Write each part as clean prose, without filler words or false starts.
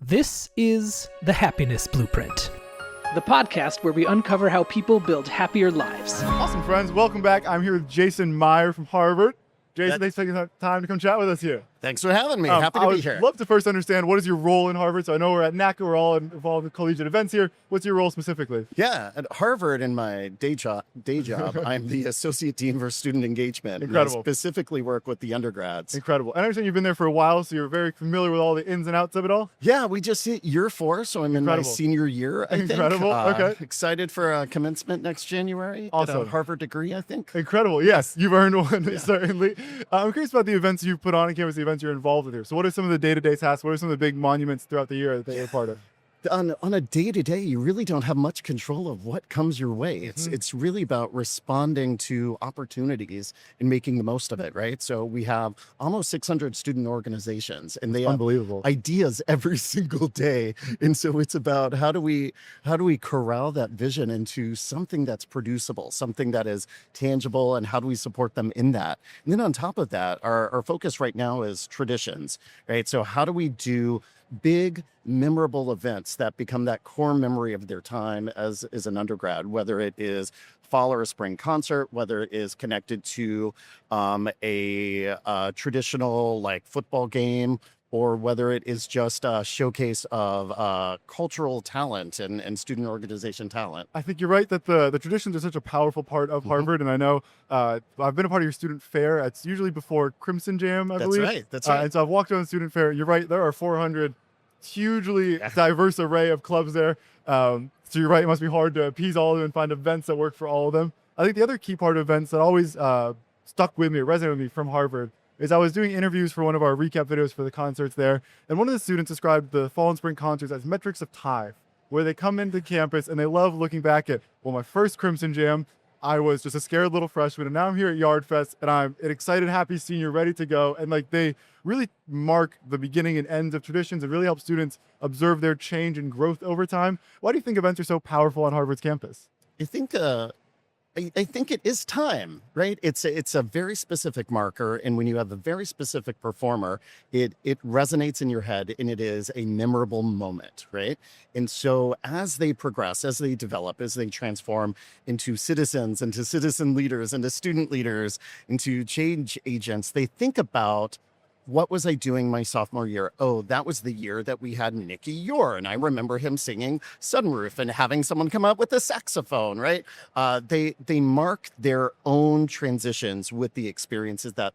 This is The Happiness Blueprint, the podcast where we uncover how people build happier lives. Awesome, friends. Welcome back. I'm here with Jason Meyer from Harvard. Jason, thanks for taking the time to come chat with us here. Thanks for having me. Happy to be here. I would love to first understand, what is your role in Harvard? So I know we're at NACA, we're all involved in collegiate events here. What's your role specifically? Yeah, at Harvard, in my day job, I'm the Associate Dean for Student Engagement. Incredible. And I specifically work with the undergrads. Incredible. And I understand you've been there for a while, so you're very familiar with all the ins and outs of it all? Yeah, we just hit year 4, so I'm in my senior year, I think. Incredible. Okay. Excited for commencement next January. Awesome. Get a Harvard degree, I think. Incredible. Yes, you've earned one, certainly. I'm curious about the events you put on campus, the events you're involved with here. So what are some of the day-to-day tasks? What are some of the big monuments throughout the year that you're part of? On a day-to-day, you really don't have much control of what comes your way. It's really about responding to opportunities and making the most of it, right? So we have almost 600 student organizations, and they have ideas every single day. And so it's about how do we corral that vision into something that's producible, something that is tangible, and how do we support them in that? And then on top of that, our focus right now is traditions, right? So how do we do big, memorable events that become that core memory of their time as an undergrad, whether it is fall or a spring concert, whether it is connected to a traditional like football game, or whether it is just a showcase of cultural talent and student organization talent. I think you're right that the traditions are such a powerful part of Harvard, and I know I've been a part of your student fair. It's usually before Crimson Jam, I believe. That's right. And so I've walked around the student fair. You're right, there are 400 hugely diverse array of clubs there. So you're right, it must be hard to appease all of them and find events that work for all of them. I think the other key part of events that always stuck with me, resonated with me from Harvard, is I was doing interviews for one of our recap videos for the concerts there, and one of the students described the fall and spring concerts as metrics of time, where they come into campus and they love looking back at, well, my first Crimson Jam, I was just a scared little freshman, and now I'm here at Yard Fest, and I'm an excited, happy senior, ready to go. And like, they really mark the beginning and ends of traditions and really help students observe their change and growth over time. Why do you think events are so powerful on Harvard's campus? I think it is time, right? It's a very specific marker, and when you have a very specific performer, it resonates in your head, and it is a memorable moment, right? And so as they progress, as they develop, as they transform into citizens, into citizen leaders, into student leaders, into change agents, they think about, what was I doing my sophomore year? Oh, that was the year that we had Nicky Yor, and I remember him singing Sunroof and having someone come out with a saxophone, right? They mark their own transitions with the experiences that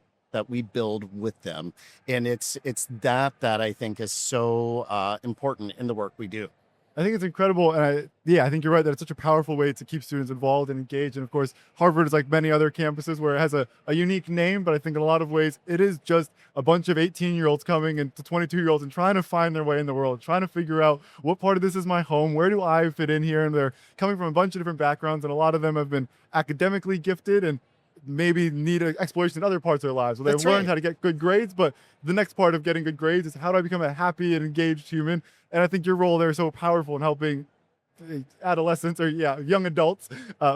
we build with them, and it's that I think is so important in the work we do. I think it's incredible, and I think you're right that it's such a powerful way to keep students involved and engaged. And of course, Harvard is like many other campuses where it has a unique name, but I think in a lot of ways it is just a bunch of 18-year-olds coming into 22-year-olds and trying to find their way in the world, trying to figure out what part of this is my home, where do I fit in here? And they're coming from a bunch of different backgrounds, and a lot of them have been academically gifted and maybe need an exploration in other parts of their lives. So they've learned how to get good grades, but the next part of getting good grades is, how do I become a happy and engaged human? And I think your role there is so powerful in helping adolescents or young adults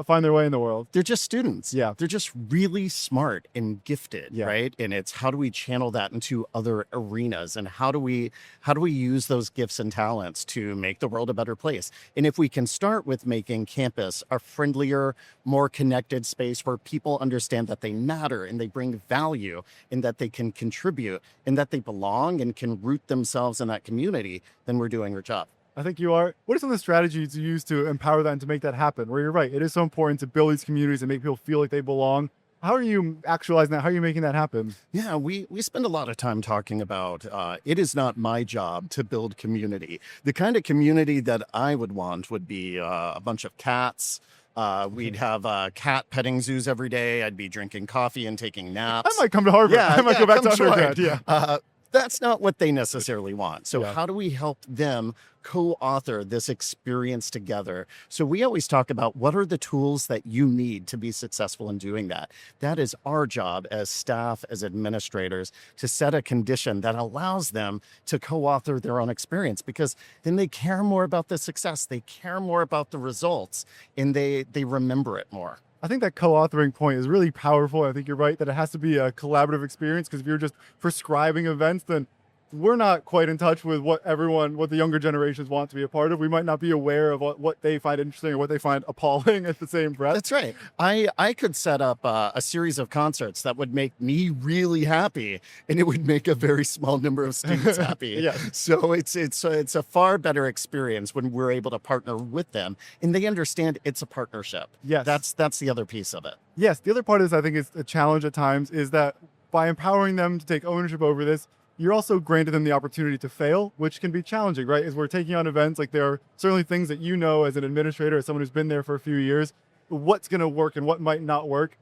find their way in the world. They're just students. Yeah. They're just really smart and gifted, right? And it's, how do we channel that into other arenas, and how do we use those gifts and talents to make the world a better place? And if we can start with making campus a friendlier, more connected space where people understand that they matter and they bring value and that they can contribute and that they belong and can root themselves in that community, then we're doing our job. I think you are. What are some of the strategies you use to empower that and to make that happen? Where you're right, it is so important to build these communities and make people feel like they belong. How are you actualizing that? How are you making that happen? Yeah, we spend a lot of time talking about, it is not my job to build community. The kind of community that I would want would be a bunch of cats. We'd have cat petting zoos every day. I'd be drinking coffee and taking naps. I might come to Harvard. I might go back to undergrad. Yeah. That's not what they necessarily want. So how do we help them co-author this experience together? So we always talk about, what are the tools that you need to be successful in doing that? That is our job as staff, as administrators, to set a condition that allows them to co-author their own experience, because then they care more about the success, they care more about the results, and they remember it more. I think that co-authoring point is really powerful. I think you're right that it has to be a collaborative experience, because if you're just prescribing events, then we're not quite in touch with what the younger generations want to be a part of. We might not be aware of what they find interesting or what they find appalling at the same breath. That's right. I could set up a series of concerts that would make me really happy, and it would make a very small number of students happy. Yeah. So it's a far better experience when we're able to partner with them, and they understand it's a partnership. Yes. That's the other piece of it. Yes, the other part is I think it's a challenge at times is that by empowering them to take ownership over this, you're also granted them the opportunity to fail, which can be challenging, right? As we're taking on events, like there are certainly things that you know as an administrator, as someone who's been there for a few years, what's going to work and what might not work.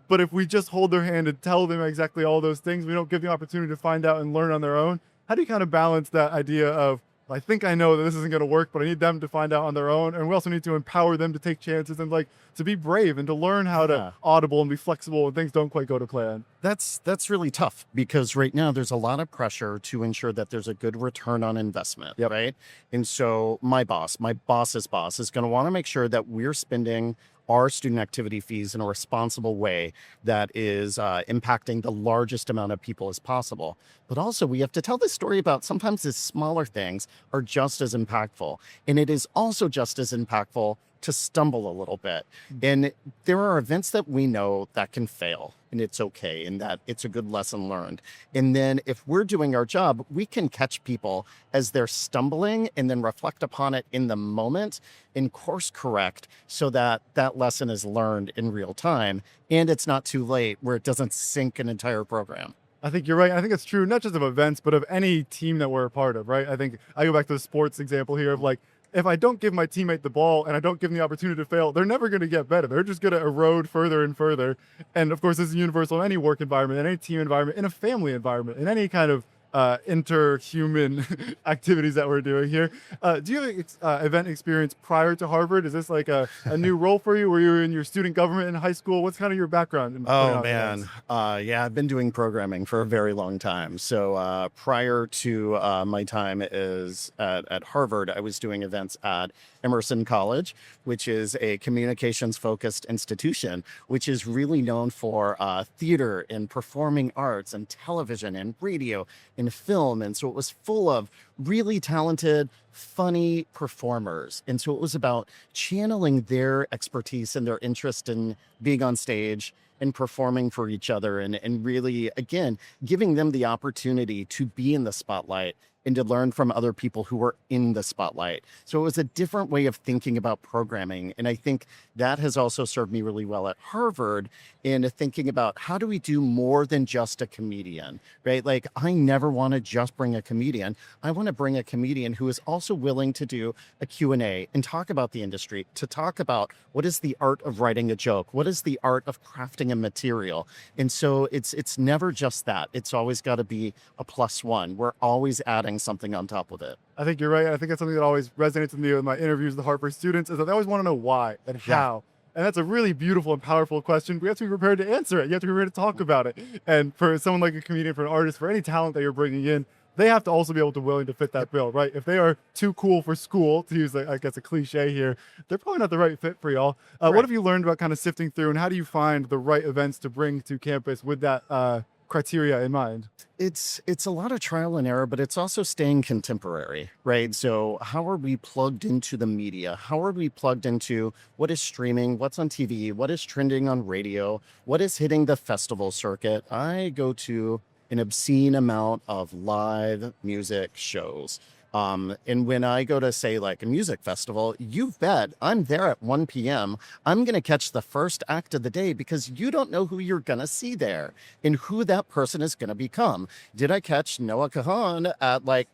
But if we just hold their hand and tell them exactly all those things, we don't give the opportunity to find out and learn on their own. How do you kind of balance that idea of, I think I know that this isn't going to work, but I need them to find out on their own. And we also need to empower them to take chances and to be brave and to learn how to audible and be flexible when things don't quite go to plan. That's really tough because right now there's a lot of pressure to ensure that there's a good return on investment, right? And so my boss's boss is going to want to make sure that we're spending our student activity fees in a responsible way that is impacting the largest amount of people as possible. But also we have to tell this story about sometimes the smaller things are just as impactful. And it is also just as impactful to stumble a little bit. And there are events that we know that can fail, and it's okay, and that it's a good lesson learned. And then if we're doing our job, we can catch people as they're stumbling and then reflect upon it in the moment and course correct so that that lesson is learned in real time and it's not too late where it doesn't sink an entire program. I think you're right. I think it's true, not just of events, but of any team that we're a part of, right? I think I go back to the sports example here of if I don't give my teammate the ball and I don't give them the opportunity to fail, they're never going to get better. They're just going to erode further and further. And of course, this is universal in any work environment, in any team environment, in a family environment, in any kind of interhuman activities that we're doing here. Do you have event experience prior to Harvard? Is this like a new role for you? Were you in your student government in high school? What's kind of your background? Oh, man. Yeah, I've been doing programming for a very long time. So prior to my time at Harvard, I was doing events at Emerson College, which is a communications-focused institution, which is really known for theater and performing arts and television and radio and film. And so it was full of really talented, funny performers. And so it was about channeling their expertise and their interest in being on stage and performing for each other and really, again, giving them the opportunity to be in the spotlight and to learn from other people who were in the spotlight. So it was a different way of thinking about programming. And I think that has also served me really well at Harvard in thinking about how do we do more than just a comedian, right? Like I never want to just bring a comedian. I want to bring a comedian who is also willing to do a Q&A and talk about the industry, to talk about what is the art of writing a joke? What is the art of crafting a material? And so it's never just that. It's always got to be a plus one. We're always adding something on top of it. I think you're right. I think that's something that always resonates with me with my interviews with the Harvard students is that they always want to know why and how. And that's a really beautiful and powerful question. We have to be prepared to answer it. You have to be prepared to talk about it. And for someone like a comedian, for an artist, for any talent that you're bringing in, they have to also be able to willing to fit that bill, right? If they are too cool for school, to use, I guess, a cliche here, they're probably not the right fit for y'all. Right. What have you learned about kind of sifting through, and how do you find the right events to bring to campus with that criteria in mind? It's a lot of trial and error, but it's also staying contemporary, right? So how are we plugged into the media? How are we plugged into what is streaming, what's on TV, what is trending on radio, what is hitting the festival circuit? I go to an obscene amount of live music shows. And when I go to, say, like a music festival, you bet I'm there at 1 p.m. I'm going to catch the first act of the day because you don't know who you're going to see there and who that person is going to become. Did I catch Noah Kahan at like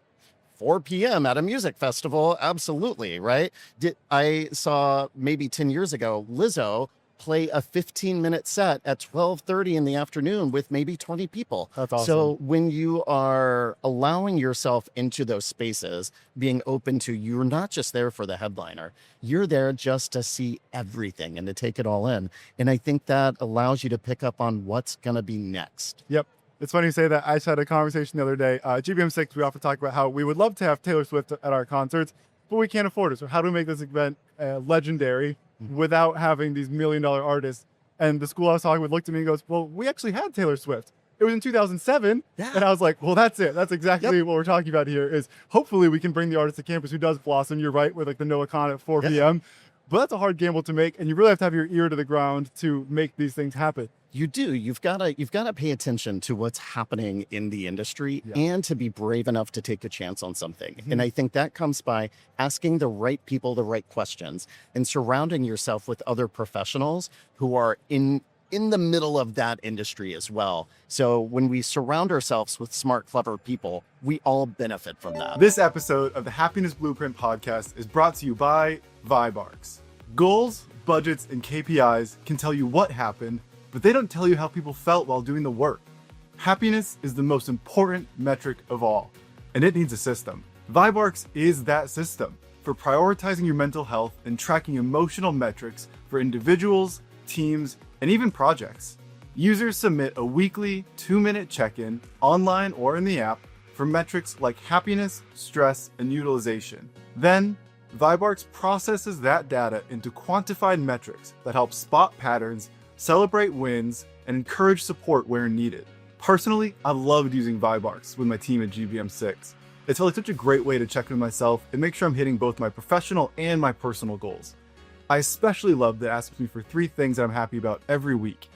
4 p.m. at a music festival? Absolutely, right? I saw maybe 10 years ago, Lizzo play a 15-minute set at 12:30 in the afternoon with maybe 20 people. That's awesome. So when you are allowing yourself into those spaces, being open to, you're not just there for the headliner, you're there just to see everything and to take it all in. And I think that allows you to pick up on what's going to be next. Yep. It's funny you say that. I just had a conversation the other day. GBM6, we often talk about how we would love to have Taylor Swift at our concerts, but we can't afford it. So how do we make this event legendary without having these $1 million artists? And the school I was talking with looked at me and goes, well, we actually had Taylor Swift. It was in 2007. Yeah. And I was like, well, that's it. That's exactly what we're talking about here is hopefully we can bring the artist to campus who does blossom. You're right, with like the Noah Con at 4 p.m. But that's a hard gamble to make. And you really have to have your ear to the ground to make these things happen. You do. You've got to pay attention to what's happening in the industry and to be brave enough to take a chance on something. And I think that comes by asking the right people the right questions and surrounding yourself with other professionals who are in the middle of that industry as well. So when we surround ourselves with smart, clever people, we all benefit from that. This episode of the Happiness Blueprint podcast is brought to you by Vibarks. Goals, budgets, and KPIs can tell you what happened, but they don't tell you how people felt while doing the work. Happiness is the most important metric of all, and it needs a system. Vibarks is that system for prioritizing your mental health and tracking emotional metrics for individuals, teams, and even projects. Users submit a weekly 2-minute check-in online or in the app for metrics like happiness, stress, and utilization. Then, Vibarks processes that data into quantified metrics that help spot patterns, celebrate wins, and encourage support where needed. Personally, I loved using Vibarks with my team at GBM6. It felt like such a great way to check in with myself and make sure I'm hitting both my professional and my personal goals. I especially love that it asks me for 3 things that I'm happy about every week.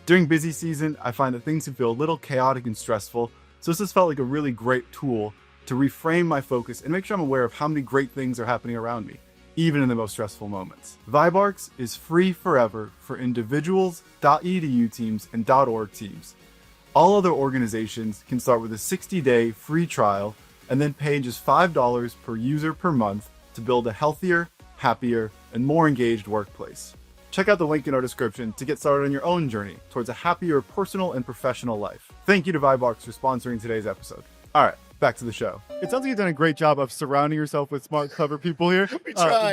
During busy season, I find that things can feel a little chaotic and stressful, so this has felt like a really great tool to reframe my focus and make sure I'm aware of how many great things are happening around me, even in the most stressful moments. Vibarks is free forever for individuals, .edu teams, and .org teams. All other organizations can start with a 60-day free trial and then pay just $5 per user per month to build a healthier, happier, and more engaged workplace. Check out the link in our description to get started on your own journey towards a happier personal and professional life. Thank you to Vibarks for sponsoring today's episode. All right, back to the show. It sounds like you've done a great job of surrounding yourself with smart, clever people here,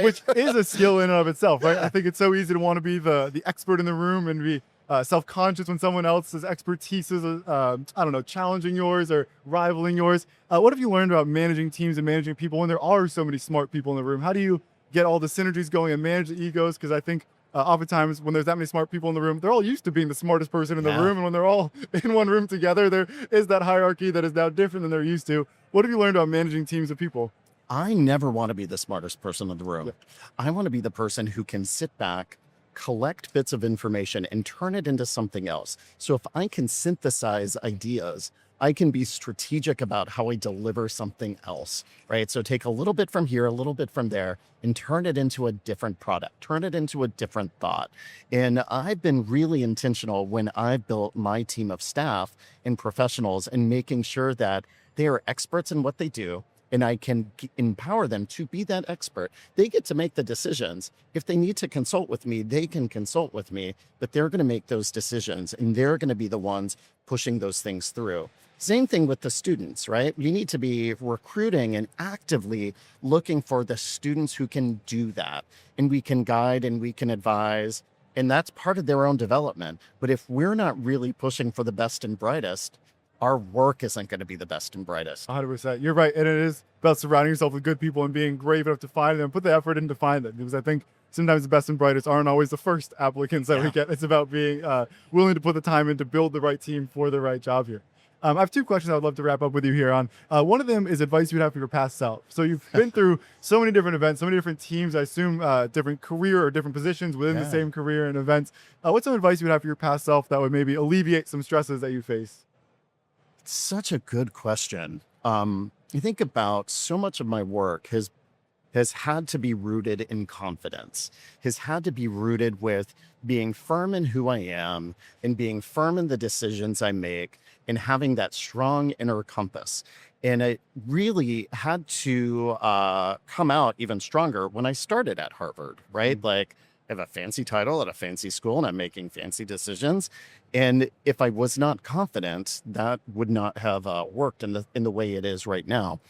which is a skill in and of itself, right? I think it's so easy to want to be the expert in the room and be self-conscious when someone else's expertise is, challenging yours or rivaling yours. What have you learned about managing teams and managing people when there are so many smart people in the room? How do you get all the synergies going and manage the egos? Because I think oftentimes when there's that many smart people in the room, they're all used to being the smartest person in the room. And when they're all in one room together, there is that hierarchy that is now different than they're used to. What have you learned about managing teams of people? I never want to be the smartest person in the room. Yeah. I want to be the person who can sit back, collect bits of information, and turn it into something else. So if I can synthesize ideas, I can be strategic about how I deliver something else, right? So take a little bit from here, a little bit from there, and turn it into a different product, turn it into a different thought. And I've been really intentional when I've built my team of staff and professionals and making sure that they are experts in what they do, and I can empower them to be that expert. They get to make the decisions. If they need to consult with me, they can consult with me, but they're going to make those decisions, and they're going to be the ones pushing those things through. Same thing with the students, right? You need to be recruiting and actively looking for the students who can do that. And we can guide and we can advise, and that's part of their own development. But if we're not really pushing for the best and brightest, our work isn't going to be the best and brightest. 100%. You're right. And it is about surrounding yourself with good people and being brave enough to find them, put the effort in to find them. Because I think sometimes the best and brightest aren't always the first applicants that we get. It's about being willing to put the time in to build the right team for the right job here. I have 2 questions I would love to wrap up with you here on. One of them is advice you would have for your past self. So you've been through so many different events, so many different teams, I assume different career or different positions within the same career and events. What's some advice you would have for your past self that would maybe alleviate some stresses that you face? It's such a good question. You think about so much of my work has had to be rooted in confidence, has had to be rooted with being firm in who I am and being firm in the decisions I make and having that strong inner compass. And it really had to come out even stronger when I started at Harvard, right? Like I have a fancy title at a fancy school and I'm making fancy decisions. And if I was not confident, that would not have worked in the way it is right now.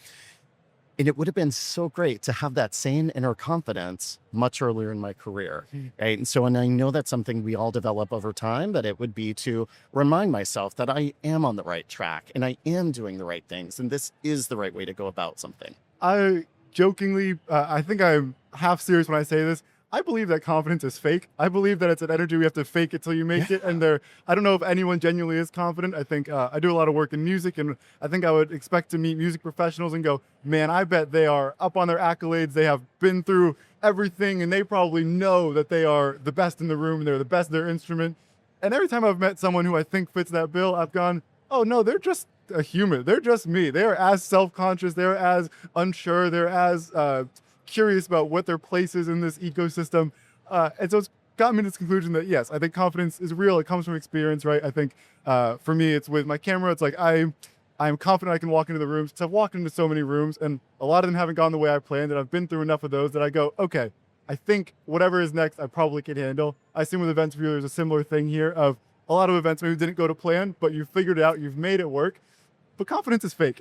And it would have been so great to have that same inner confidence much earlier in my career, right? And so, and I know that's something we all develop over time, but it would be to remind myself that I am on the right track and I am doing the right things. And this is the right way to go about something. I jokingly, I think I'm half serious when I say this. I believe that confidence is fake. I believe that it's an energy we have to fake it till you make it. And I don't know if anyone genuinely is confident. I think I do a lot of work in music, and I think I would expect to meet music professionals and go, man, I bet they are up on their accolades. They have been through everything, and they probably know that they are the best in the room. They're the best in their instrument. And every time I've met someone who I think fits that bill, I've gone, oh no, they're just a human. They're just me. They are as self-conscious. They're as unsure. They're as curious about what their place is in this ecosystem. And so it's got me to this conclusion that, yes, I think confidence is real. It comes from experience, right? I think for me, it's with my camera. It's like I'm confident I can walk into the rooms because I've walked into so many rooms, and a lot of them haven't gone the way I planned, and I've been through enough of those that I go, okay, I think whatever is next, I probably can handle. I assume with events review, there's a similar thing here of a lot of events maybe didn't go to plan, but you figured it out, you've made it work. But confidence is fake.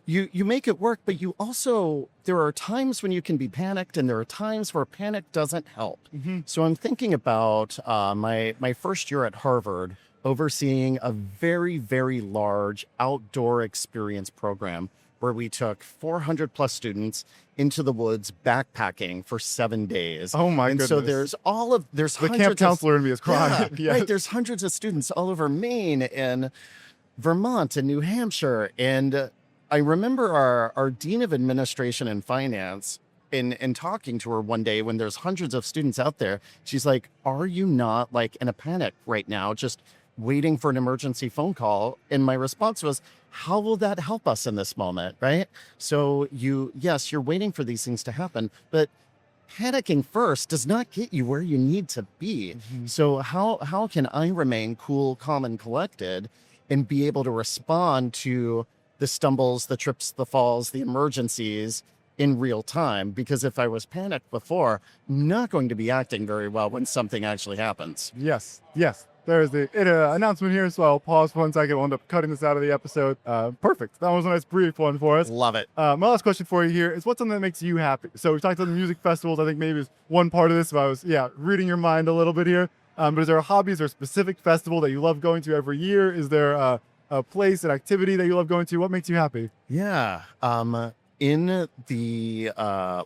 You make it work, but you also, there are times when you can be panicked, and there are times where panic doesn't help. So I'm thinking about my first year at Harvard, overseeing a very, very large outdoor experience program where we took 400 plus students into the woods backpacking for 7 days. Oh my and goodness. so there's the camp counselor in me is crying. Yeah, right. There's hundreds of students all over Maine and Vermont and New Hampshire. And I remember our Dean of Administration and Finance in talking to her one day when there's hundreds of students out there. She's like, are you not like in a panic right now, just waiting for an emergency phone call? And my response was, how will that help us in this moment, right? So yes, you're waiting for these things to happen, but panicking first does not get you where you need to be. So how can I remain cool, calm, and collected and be able to respond to the stumbles, the trips, the falls, the emergencies in real time? Because if I was panicked before, I'm not going to be acting very well when something actually happens. Yes. There's the announcement here, so I'll pause for 1 second. We'll end up cutting this out of the episode. Perfect. That was a nice brief one for us. Love it. My last question for you here is, what's something that makes you happy? So we talked about the music festivals. I think maybe is one part of this. If I was, reading your mind a little bit here. But is there a hobby? Is there a specific festival that you love going to every year? Is there a place, an activity that you love going to? What makes you happy? Yeah. In the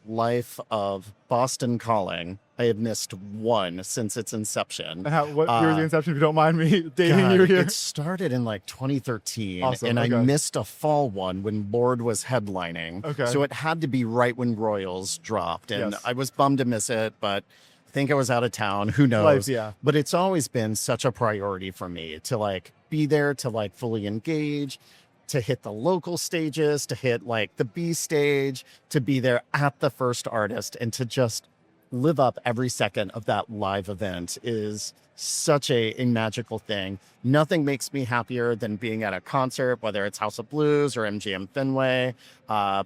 life of Boston Calling, I have missed one since its inception. What year was the inception, if you don't mind me dating you here? It started in like 2013, awesome. And Okay. I missed a fall one when Lord was headlining. Okay. So it had to be right when Royals dropped, and Yes. I was bummed to miss it, but I think I was out of town. Who knows? Life, yeah. But it's always been such a priority for me to like be there, to like fully engage, to hit the local stages, to hit like the B stage, to be there at the first artist, and to just live up every second of that live event is such a magical thing. Nothing makes me happier than being at a concert, whether it's House of Blues or MGM Fenway.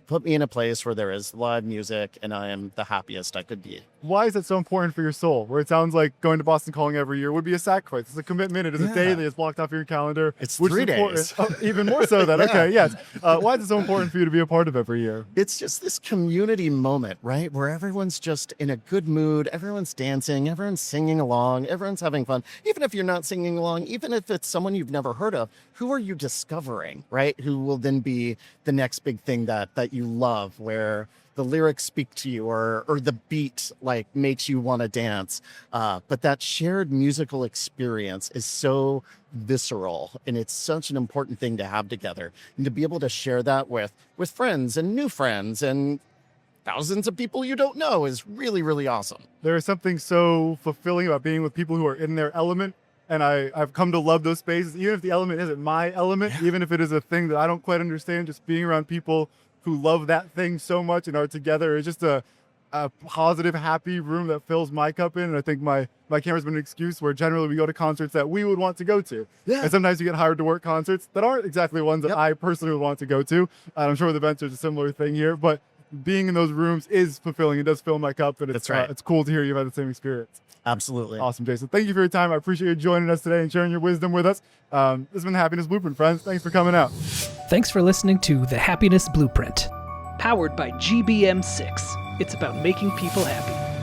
Put me in a place where there is live music, and I am the happiest I could be. Why is it so important for your soul? Where it sounds like going to Boston Calling every year would be a sacrifice. It's a commitment. It is a day that is blocked off your calendar. It's which 3 is important. days. Oh, even more so then. Yeah. Okay, yes. Why is it so important for you to be a part of every year? It's just this community moment, right? Where everyone's just in a good mood. Everyone's dancing. Everyone's singing along. Everyone's having fun. Even if you're not singing along, even if it's someone you've never heard of, who are you discovering, right? Who will then be the next big thing that you love, where the lyrics speak to you, or the beat like makes you want to dance. But that shared musical experience is so visceral, and it's such an important thing to have together, and to be able to share that with friends and new friends and thousands of people you don't know is really, really awesome. There is something so fulfilling about being with people who are in their element. And I've come to love those spaces, even if the element isn't my element, even if it is a thing that I don't quite understand. Just being around people who love that thing so much and are together is just a positive, happy room that fills my cup in. And I think my camera's been an excuse where generally we go to concerts that we would want to go to. Yeah. And sometimes you get hired to work concerts that aren't exactly ones that Yep. I personally would want to go to. And I'm sure with events there's a similar thing here, but being in those rooms is fulfilling. It does fill my cup, and it's That's right. it's cool to hear you've had the same experience. Absolutely. Awesome, Jason. Thank you for your time. I appreciate you joining us today and sharing your wisdom with us. This has been the Happiness Blueprint, friends. Thanks for coming out. Thanks for listening to The Happiness Blueprint. Powered by GBM6. It's about making people happy.